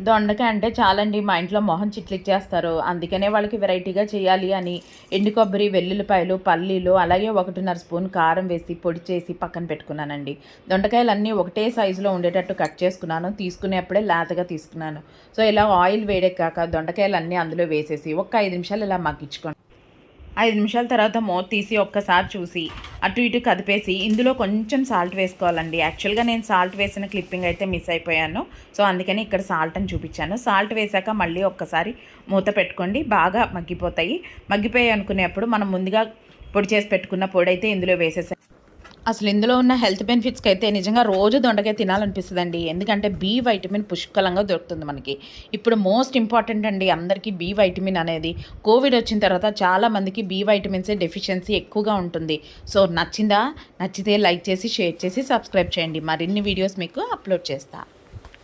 దొండకాయ అంటే చాలండి మా ఇంట్లో మొహం చిట్లిచ్చేస్తారు. అందుకనే వాళ్ళకి వెరైటీగా చేయాలి అని ఎండు కొబ్బరి, వెల్లుల్లిపాయలు, పల్లీలు అలాగే 1.5 స్పూన్ కారం వేసి పొడి చేసి పక్కన పెట్టుకున్నానండి. దొండకాయలన్నీ ఒకటే సైజులో ఉండేటట్టు కట్ చేసుకున్నాను. తీసుకునేప్పుడే లేతగా తీసుకున్నాను. సో ఇలా ఆయిల్ వేడెక్కాక దొండకాయలన్నీ అందులో వేసేసి ఒక 5 నిమిషాలు ఇలా మగ్గించుకోండి. 5 నిమిషాల తర్వాత మూత తీసి ఒక్కసారి చూసి అటు ఇటు కదిపేసి ఇందులో కొంచెం సాల్ట్ వేసుకోవాలండి. యాక్చువల్గా నేను సాల్ట్ వేసిన క్లిప్పింగ్ అయితే మిస్ అయిపోయాను. సో అందుకని ఇక్కడ సాల్ట్ అని చూపించాను. సాల్ట్ వేసాక మళ్ళీ ఒక్కసారి మూత పెట్టుకోండి. బాగా మగ్గిపోతాయి. మగ్గిపోయాయి అనుకునేప్పుడు మనం ముందుగా పొడి చేసి పెట్టుకున్న పొడి అయితే ఇందులో వేసేసాను. అసలు ఇందులో ఉన్న హెల్త్ బెనిఫిట్స్కి అయితే నిజంగా రోజు దొండకాయ తినాలనిపిస్తుందండి. ఎందుకంటే బి వైటమిన్ పుష్కలంగా దొరుకుతుంది మనకి. ఇప్పుడు మోస్ట్ ఇంపార్టెంట్ అండి అందరికీ బి వైటమిన్ అనేది. కోవిడ్ వచ్చిన తర్వాత చాలామందికి బి వైటమిన్స్ డెఫిషియన్సీ ఎక్కువగా ఉంటుంది. సో నచ్చితే లైక్ చేసి, షేర్ చేసి, సబ్స్క్రైబ్ చేయండి. మరిన్ని వీడియోస్ మీకు అప్లోడ్ చేస్తాను.